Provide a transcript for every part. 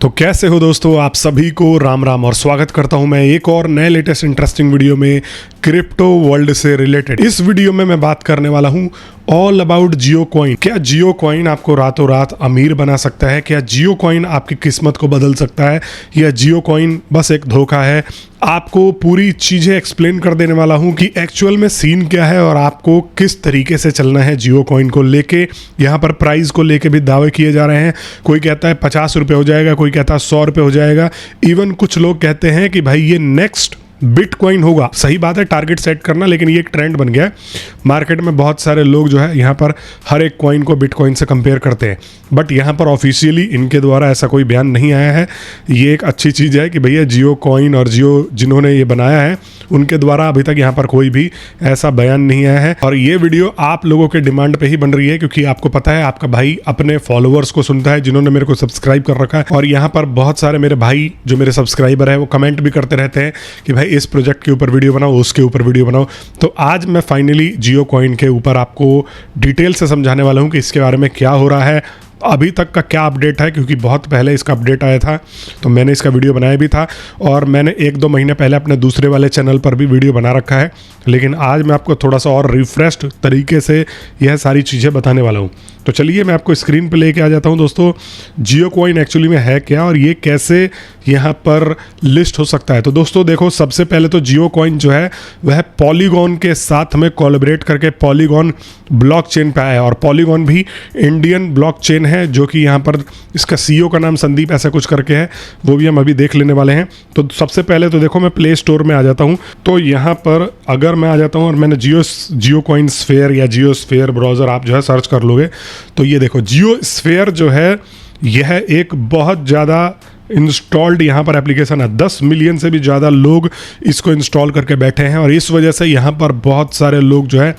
तो कैसे हो दोस्तों, आप सभी को राम राम और स्वागत करता हूं मैं एक और नए लेटेस्ट इंटरेस्टिंग वीडियो में क्रिप्टो वर्ल्ड से रिलेटेड। इस वीडियो में मैं बात करने वाला हूं ऑल अबाउट जियो कॉइन। क्या जियो कॉइन आपको रातों रात अमीर बना सकता है? क्या जियो कॉइन आपकी किस्मत को बदल सकता है या जियो कॉइन बस एक धोखा है? आपको पूरी चीज़ें एक्सप्लेन कर देने वाला हूं कि एक्चुअल में सीन क्या है और आपको किस तरीके से चलना है जियो कॉइन को लेके। यहाँ पर प्राइस को लेके भी दावे किए जा रहे हैं। कोई कहता है 50 रुपये हो जाएगा, कोई कहता है 100 रुपये हो जाएगा। इवन कुछ लोग कहते हैं कि भाई ये नेक्स्ट बिटकॉइन होगा। सही बात है टारगेट सेट करना, लेकिन ये एक ट्रेंड बन गया है मार्केट में। बहुत सारे लोग जो है यहाँ पर हर एक कॉइन को बिटकॉइन से कंपेयर करते हैं, बट यहाँ पर ऑफिशियली इनके द्वारा ऐसा कोई बयान नहीं आया है। ये एक अच्छी चीज़ है कि भैया जियो कॉइन और जियो जिन्होंने ये बनाया है उनके द्वारा अभी तक यहाँ पर कोई भी ऐसा बयान नहीं आया है। और ये वीडियो आप लोगों के डिमांड पे ही बन रही है, क्योंकि आपको पता है आपका भाई अपने फॉलोअर्स को सुनता है जिन्होंने मेरे को सब्सक्राइब कर रखा है। और यहाँ पर बहुत सारे मेरे भाई जो मेरे सब्सक्राइबर है वो कमेंट भी करते रहते हैं कि भाई इस प्रोजेक्ट के ऊपर वीडियो बनाओ, उसके ऊपर वीडियो बनाओ। तो आज मैं फाइनली जियो कॉइन के ऊपर आपको डिटेल से समझाने वाला हूँ कि इसके बारे में क्या हो रहा है, अभी तक का क्या अपडेट है, क्योंकि बहुत पहले इसका अपडेट आया था तो मैंने इसका वीडियो बनाया भी था और मैंने 1-2 महीने पहले अपने दूसरे वाले चैनल पर भी वीडियो बना रखा है। लेकिन आज मैं आपको थोड़ा सा और रिफ्रेश्ड तरीके से यह सारी चीज़ें बताने वाला हूँ। तो चलिए मैं आपको स्क्रीन पे लेके आ जाता हूँ दोस्तों, जियो कॉइन एक्चुअली में है क्या और ये कैसे यहाँ पर लिस्ट हो सकता है। तो दोस्तों देखो, सबसे पहले तो जियो कॉइन जो है वह पॉलीगॉन के साथ में कोलैबोरेट करके पॉलीगॉन ब्लॉकचेन पे आया है। और पॉलीगॉन भी इंडियन ब्लॉकचेन है, जो कि यहाँ पर इसका सीईओ का नाम संदीप ऐसा कुछ करके है, वो भी हम अभी देख लेने वाले हैं। तो सबसे पहले तो देखो मैं प्ले स्टोर में आ जाता हूँ। तो यहाँ पर अगर मैं आ जाता हूँ और मैंने जियो कॉइन स्फेयर या जियो स्फेयर ब्राउज़र आप जो है सर्च कर लोगे तो ये देखो जियो स्फेयर जो है यह एक बहुत ज़्यादा इंस्टॉल्ड यहाँ पर एप्लीकेशन है। 10 मिलियन से भी ज़्यादा लोग इसको इंस्टॉल करके बैठे हैं और इस वजह से यहाँ पर बहुत सारे लोग जो है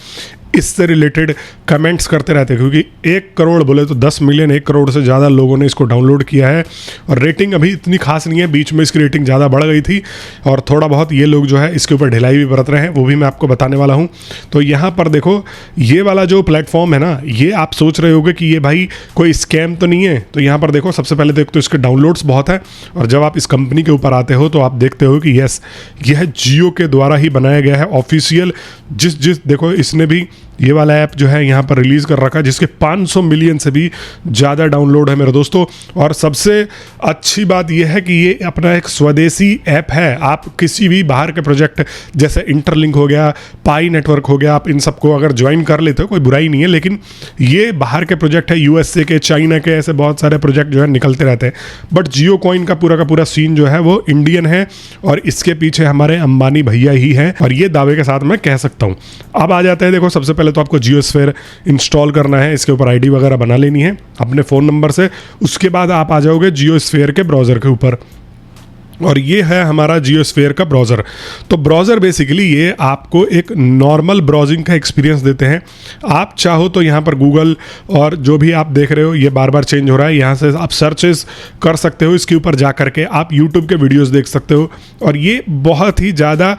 इससे रिलेटेड कमेंट्स करते रहते हैं, क्योंकि 1 करोड़ बोले तो 10 मिलियन 1 करोड़ से ज़्यादा लोगों ने इसको डाउनलोड किया है। और रेटिंग अभी इतनी खास नहीं है, बीच में इसकी रेटिंग ज़्यादा बढ़ गई थी और थोड़ा बहुत ये लोग जो है इसके ऊपर ढिलाई भी बरत रहे हैं, वो भी मैं आपको बताने वाला हूँ। तो यहाँ पर देखो ये वाला जो प्लेटफॉर्म है ना, ये आप सोच रहे होगे कि ये भाई कोई स्कैम तो नहीं है। तो यहाँ पर देखो सबसे पहले देखो तो इसके डाउनलोड्स बहुत है और जब आप इस कंपनी के ऊपर आते हो तो आप देखते हो कि यस यह जियो के द्वारा ही बनाया गया है ऑफिशियल। जिस देखो इसने भी ये वाला ऐप जो है यहाँ पर रिलीज़ कर रखा है जिसके 500 मिलियन से भी ज़्यादा डाउनलोड है मेरे दोस्तों। और सबसे अच्छी बात यह है कि ये अपना एक स्वदेशी ऐप है। आप किसी भी बाहर के प्रोजेक्ट जैसे इंटरलिंक हो गया, पाई नेटवर्क हो गया, आप इन सबको अगर ज्वाइन कर लेते हो कोई बुराई नहीं है, लेकिन ये बाहर के प्रोजेक्ट है, यूएसए के, चाइना के, ऐसे बहुत सारे प्रोजेक्ट जो है निकलते रहते हैं। बट जियो कॉइन का पूरा सीन जो है वो इंडियन है और इसके पीछे हमारे अंबानी भैया ही हैं और ये दावे के साथ मैं कह सकता हूँ। अब आ जाते हैं, देखो सबसे पहले तो आपको जियो स्फेयर इंस्टॉल करना है, इसके ऊपर आईडी वगैरह बना लेनी है अपने फ़ोन नंबर से। उसके बाद आप आ जाओगे जियो स्फेयर के ब्राउज़र के ऊपर और ये है हमारा जियो स्फेयर का ब्राउज़र। तो ब्राउज़र बेसिकली ये आपको एक नॉर्मल ब्राउजिंग का एक्सपीरियंस देते हैं। आप चाहो तो यहाँ पर गूगल और जो भी आप देख रहे हो ये बार बार चेंज हो रहा है, यहाँ से आप सर्चेस कर सकते हो। इसके ऊपर जा करके आप यूट्यूब के वीडियोस देख सकते हो और ये बहुत ही ज़्यादा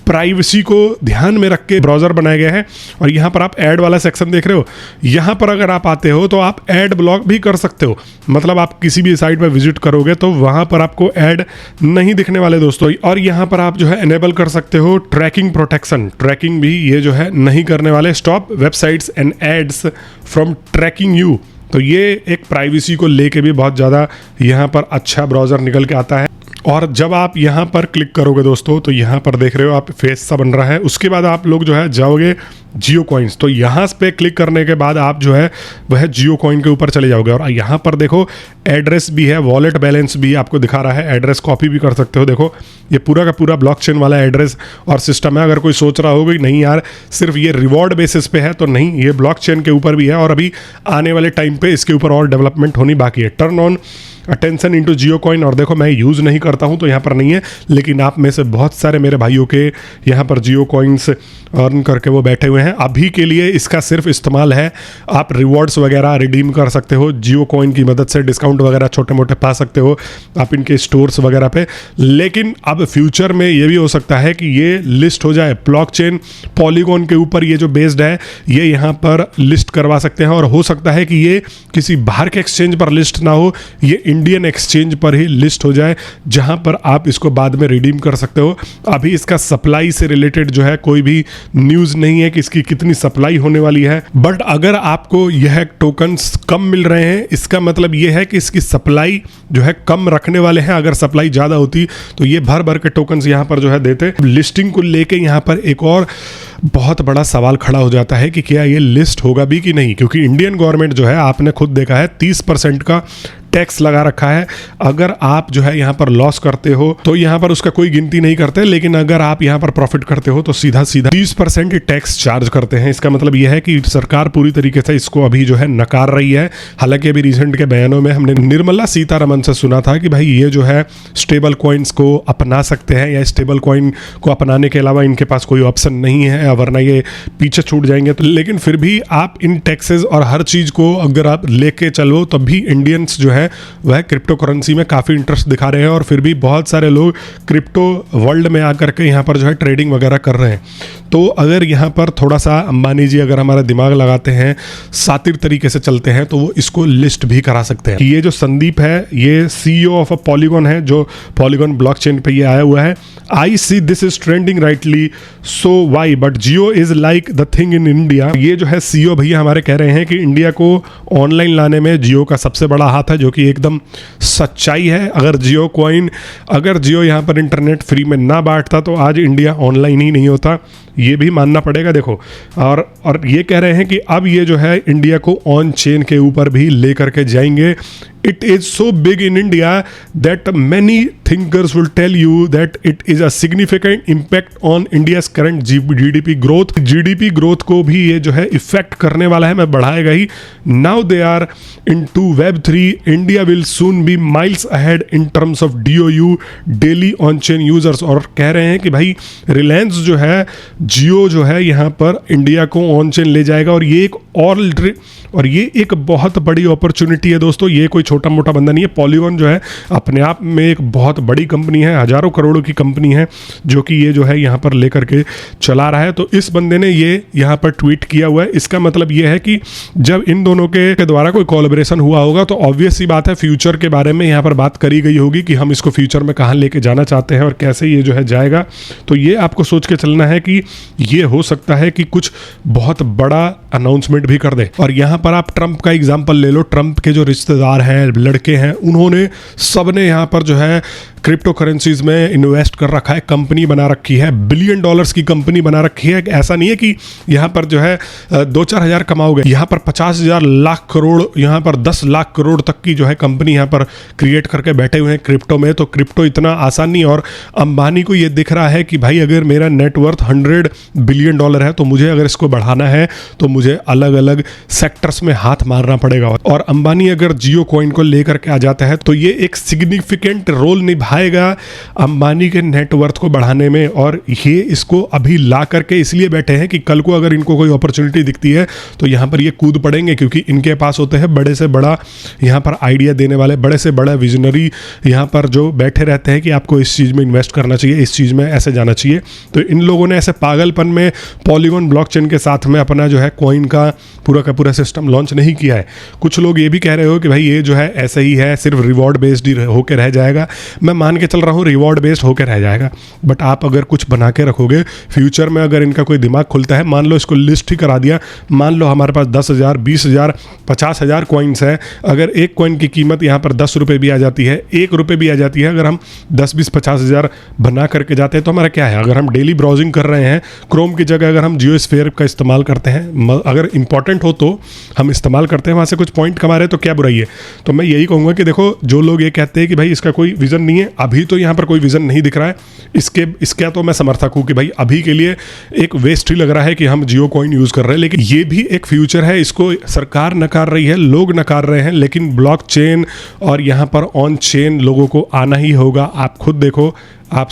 प्राइवेसी को ध्यान में रख के ब्राउज़र बनाया गया है। और यहाँ पर आप ऐड वाला सेक्शन देख रहे हो, यहाँ पर अगर आप आते हो तो आप ऐड ब्लॉक भी कर सकते हो। मतलब आप किसी भी साइट पर विजिट करोगे तो वहाँ पर आपको ऐड नहीं दिखने वाले दोस्तों। और यहाँ पर आप जो है इनेबल कर सकते हो ट्रैकिंग प्रोटेक्शन, ट्रैकिंग भी ये जो है नहीं करने वाले। Stop websites and ads from tracking you. तो ये एक प्राइवेसी को लेके भी बहुत ज़्यादा यहाँ पर अच्छा ब्राउज़र निकल के आता है। और जब आप यहाँ पर क्लिक करोगे दोस्तों तो यहाँ पर देख रहे हो आप फेस सा बन रहा है। उसके बाद आप लोग जो है जाओगे जियो कॉइन्स, तो यहाँ पे क्लिक करने के बाद आप जो है वह जियो कॉइन के ऊपर चले जाओगे और यहाँ पर देखो एड्रेस भी है, वॉलेट बैलेंस भी आपको दिखा रहा है, एड्रेस कॉपी भी कर सकते हो। देखो ये पूरा का पूरा ब्लॉकचेन वाला एड्रेस और सिस्टम है। अगर कोई सोच रहा होगा कि नहीं यार सिर्फ ये रिवॉर्ड बेसिस पे है, तो नहीं, ये ब्लॉकचेन के ऊपर भी है और अभी आने वाले टाइम पे इसके ऊपर और डेवलपमेंट होनी बाकी है। Turn on attention into Jio coin, और देखो मैं यूज़ नहीं करता हूं तो यहाँ पर नहीं है, लेकिन आप में से बहुत सारे मेरे भाइयों के यहाँ पर जियो कॉइन्स अर्न करके वो बैठे हुए हैं। अभी के लिए इसका सिर्फ इस्तेमाल है, आप रिवॉर्ड्स वगैरह रिडीम कर सकते हो, जियो कॉइन की मदद से डिस्काउंट वगैरह छोटे मोटे पा सकते हो आप इनके स्टोर्स वगैरह पे। लेकिन अब फ्यूचर में ये भी हो सकता है कि ये लिस्ट हो जाए ब्लॉकचेन पॉलीगॉन के ऊपर, ये जो बेस्ड है ये यहाँ पर लिस्ट करवा सकते हैं और हो सकता है कि ये किसी बाहर के एक्सचेंज पर लिस्ट ना हो, ये इंडियन एक्सचेंज पर ही लिस्ट हो जाए, जहां पर आप इसको बाद में रिडीम कर सकते हो। अभी इसका सप्लाई से रिलेटेड जो है कोई भी न्यूज़ नहीं है कि इसकी कितनी सप्लाई होने वाली है, बट अगर आपको यह टोकन्स कम मिल रहे हैं, इसका मतलब यह है कि इसकी सप्लाई जो है कम रखने वाले हैं। अगर सप्लाई ज़्यादा होती तो ये भर भर के टोकन्स यहाँ पर जो है देते। लिस्टिंग को लेके यहाँ पर एक और बहुत बड़ा सवाल खड़ा हो जाता है कि क्या ये लिस्ट होगा भी कि नहीं, क्योंकि इंडियन गवर्नमेंट जो है, आपने खुद देखा है, 30% का टैक्स लगा रखा है। अगर आप जो है यहाँ पर लॉस करते हो तो यहाँ पर उसका कोई गिनती नहीं करते, लेकिन अगर आप यहाँ पर प्रॉफिट करते हो तो सीधा सीधा 30% टैक्स चार्ज करते हैं। इसका मतलब यह है कि सरकार पूरी तरीके से इसको अभी जो है नकार रही है। हालांकि अभी रिसेंट के बयानों में हमने निर्मला सीतारमण से सुना था कि भाई ये जो है स्टेबल कॉइन्स को अपना सकते हैं, या स्टेबल कॉइन को अपनाने के अलावा इनके पास कोई ऑप्शन नहीं है, वरना ये पीछे छूट जाएंगे। तो लेकिन फिर भी आप इन टैक्सेस और हर चीज़ को अगर आप लेके चलो, तब भी इंडियंस जो है वह क्रिप्टो करेंसी में काफ़ी इंटरेस्ट दिखा रहे हैं, और फिर भी बहुत सारे लोग क्रिप्टो वर्ल्ड में आकर के यहाँ पर जो है ट्रेडिंग वगैरह कर रहे हैं। तो अगर यहाँ पर थोड़ा सा अंबानी जी अगर हमारा दिमाग लगाते हैं, सातिर तरीके से चलते हैं, तो वो इसको लिस्ट भी करा सकते हैं। ये जो संदीप है, ये CEO ऑफ अ पॉलीगॉन है, जो पॉलीगॉन ब्लॉकचेन पे ये आया हुआ है। I see this is trending rightly, so why, but Jio is like the thing in India. ये जो है CEO भैया हमारे कह रहे हैं कि इंडिया को ऑनलाइन लाने में जियो का सबसे बड़ा हाथ है, जो कि एकदम सच्चाई है। अगर जियो यहाँ पर इंटरनेट फ्री में ना बांटता तो आज इंडिया ऑनलाइन ही नहीं होता, ये भी मानना पड़ेगा। देखो, और ये कह रहे हैं कि अब ये जो है इंडिया को ऑन चेन के ऊपर भी लेकर के जाएंगे। It is so big in India that many thinkers will tell you that it is a significant impact on India's current GDP growth. GDP growth को भी ये जो है इफेक्ट करने वाला है, मैं बढ़ाएगा ही। Now they are into Web3. India will soon be miles ahead in terms of DOU, daily on-chain users। और कह रहे हैं कि भाई रिलायंस जो है, जियो जो है, यहाँ पर इंडिया को ऑन चेन ले जाएगा, और ये एक बहुत बड़ी अपॉर्चुनिटी है दोस्तों। ये कोई छोटा मोटा बंदा नहीं है। पॉलीगॉन जो है अपने आप में एक बहुत बड़ी कंपनी है, हजारों करोड़ों की कंपनी है, जो कि ये जो है यहाँ पर लेकर के चला रहा है। तो इस बंदे ने ये यहाँ पर ट्वीट किया हुआ है। इसका मतलब ये है कि जब इन दोनों के द्वारा कोई कोलैबोरेशन हुआ होगा, तो ऑब्वियस सी बात है फ्यूचर के बारे में यहाँ पर बात करी गई होगी कि हम इसको फ्यूचर में कहाँ लेके जाना चाहते हैं और कैसे ये जो है जाएगा। तो ये आपको सोच के चलना है कि ये हो सकता है कि कुछ बहुत बड़ा अनाउंसमेंट भी कर दे। और यहाँ पर आप ट्रंप का एग्जाम्पल ले लो। ट्रंप के जो रिश्तेदार हैं, लड़के हैं, उन्होंने सबने यहाँ पर जो है क्रिप्टो करेंसीज में इन्वेस्ट कर रखा है, कंपनी बना रखी है, $बिलियन की कंपनी बना रखी है। ऐसा नहीं है कि यहाँ पर जो है 2-4 हज़ार कमाओगे, यहाँ पर 50,000 लाख करोड़, यहाँ पर 10 लाख करोड़ तक की जो है कंपनी यहाँ पर क्रिएट करके बैठे हुए हैं क्रिप्टो में। तो क्रिप्टो इतना आसान नहीं। और अंबानी को ये दिख रहा है कि भाई अगर मेरा नेटवर्थ $100 बिलियन है, तो मुझे अगर इसको बढ़ाना है तो मुझे अलग अलग सेक्टर्स में हाथ मारना पड़ेगा। और अंबानी अगर जियो कॉइन को लेकर के आ जाता है, तो ये एक सिग्निफिकेंट रोल निभाएगा अंबानी के नेटवर्थ को बढ़ाने में। और ये इसको अभी ला करके इसलिए बैठे हैं कि कल को अगर इनको कोई अपॉर्चुनिटी दिखती है तो यहाँ पर ये कूद पड़ेंगे, क्योंकि इनके पास होते हैं बड़े से बड़ा यहाँ पर आइडिया देने वाले, बड़े से बड़ा विजनरी यहाँ पर जो बैठे रहते हैं कि आपको इस चीज़ में इन्वेस्ट करना चाहिए, इस चीज़ में ऐसे जाना चाहिए। तो इन लोगों ने ऐसे पागलपन में पॉलीगॉन ब्लॉकचेन के साथ में अपना जो है कॉइन का पूरा सिस्टम लॉन्च नहीं किया है। कुछ लोग ये भी कह रहे हो कि भाई ये जो है ऐसे ही है, सिर्फ रिवॉर्ड बेस्ड ही होकर रह जाएगा। मैं मान के चल रहा हूँ रिवॉर्ड बेस्ड होकर रह जाएगा, बट आप अगर कुछ बना के रखोगे, फ्यूचर में अगर इनका कोई दिमाग खुलता है, मान लो इसको लिस्ट ही करा दिया, मान लो हमारे पास 10,000, 20,000, 50,000 कॉइन्स है, अगर एक कॉइन की कीमत यहाँ पर ₹10 भी आ जाती है, ₹1 भी आ जाती है, अगर हम 10, 20, 50,000 बना करके जाते हैं तो हमारा क्या है? अगर हम डेली ब्राउजिंग कर रहे हैं, क्रोम की जगह अगर हम जियोस्फीयर का इस्तेमाल करते हैं, अगर इंपॉर्टेंट हो तो हम इस्तेमाल करते हैं, वहाँ से कुछ पॉइंट कमा रहे हैं, तो क्या बुराई है? तो मैं यही कहूँगा कि देखो, जो लोग ये कहते हैं कि भाई इसका कोई विजन नहीं है, अभी तो यहाँ पर कोई विजन नहीं दिख रहा है, इसका तो मैं समर्थक हूँ कि भाई अभी के लिए एक वेस्ट ही लग रहा है कि हम जियो कॉइन यूज़ कर रहे हैं, लेकिन ये भी एक फ्यूचर है। इसको सरकार नकार रही है, लोग नकार रहे हैं, लेकिन ब्लॉकचेन और यहाँ पर ऑन चेन लोगों को आना ही होगा। आप खुद देखो, आप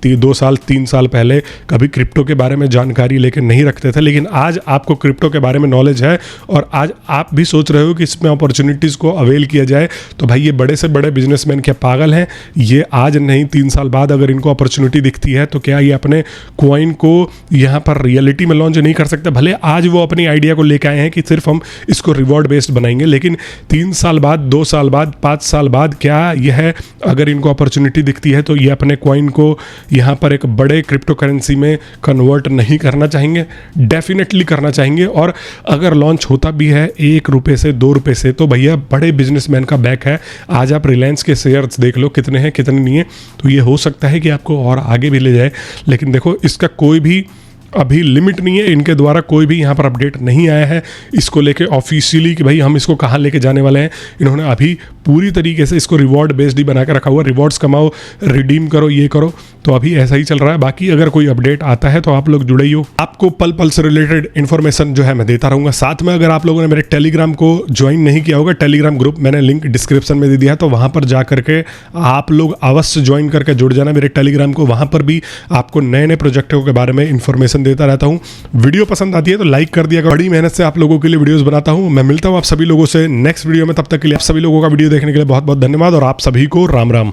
2 साल 3 साल पहले कभी क्रिप्टो के बारे में जानकारी लेकर नहीं रखते थे, लेकिन आज आपको क्रिप्टो के बारे में नॉलेज है और आज आप भी सोच रहे हो कि इसमें अपॉर्चुनिटीज़ को अवेल किया जाए, तो भाई ये बड़े से बड़े बिजनेसमैन क्या पागल हैं? ये आज नहीं 3 साल बाद अगर इनको अपॉर्चुनिटी दिखती है तो क्या ये अपने कॉइन को यहाँ पर रियलिटी में लॉन्च नहीं कर सकते? भले आज वो अपनी आइडिया को लेकर आए हैं कि सिर्फ हम इसको रिवॉर्ड बेस्ड बनाएंगे, लेकिन 3 साल बाद, 2 साल बाद, 5 साल बाद क्या यह अगर इनको अपॉर्चुनिटी दिखती है तो ये अपने कॉइन को यहाँ पर एक बड़े क्रिप्टो करेंसी में कन्वर्ट नहीं करना चाहेंगे? डेफिनेटली करना चाहेंगे। और अगर लॉन्च होता भी है 1 रुपये से 2 रुपये से, तो भैया बड़े बिजनेसमैन का बैक है। आज आप रिलायंस के शेयर्स देख लो कितने हैं कितने नहीं है, तो ये हो सकता है कि आपको और आगे भी ले जाए, लेकिन देखो इसका कोई भी अभी लिमिट नहीं है। इनके द्वारा कोई भी यहाँ पर अपडेट नहीं आया है इसको लेके ऑफिशियली कि भाई हम इसको कहाँ लेके जाने वाले हैं। इन्होंने अभी पूरी तरीके से इसको रिवॉर्ड बेस्ड ही बना कर रखा हुआ, रिवॉर्ड्स कमाओ, रिडीम करो, ये करो, तो अभी ऐसा ही चल रहा है। बाकी अगर कोई अपडेट आता है तो आप लोग जुड़े ही हो, आपको पल पल से रिलेटेड इन्फॉर्मेशन जो है मैं देता रहूँगा। साथ में अगर आप लोगों ने मेरे टेलीग्राम को ज्वाइन नहीं किया होगा, टेलीग्राम ग्रुप मैंने लिंक डिस्क्रिप्शन में दे दिया, तो वहाँ पर जा करके आप लोग अवश्य ज्वाइन करके जुड़ जाना मेरे टेलीग्राम को। वहाँ पर भी आपको नए नए प्रोजेक्टों के बारे में इंफॉर्मेशन देता रहता हूँ। वीडियो पसंद आती है तो लाइक कर दिया करो, बड़ी मेहनत से आप लोगों के लिए वीडियोस बनाता हूँ। मैं मिलता हूँ आप सभी लोगों से नेक्स्ट वीडियो में, तब तक के लिए आप सभी लोगों का वीडियो देखने के लिए बहुत बहुत धन्यवाद और आप सभी को राम राम।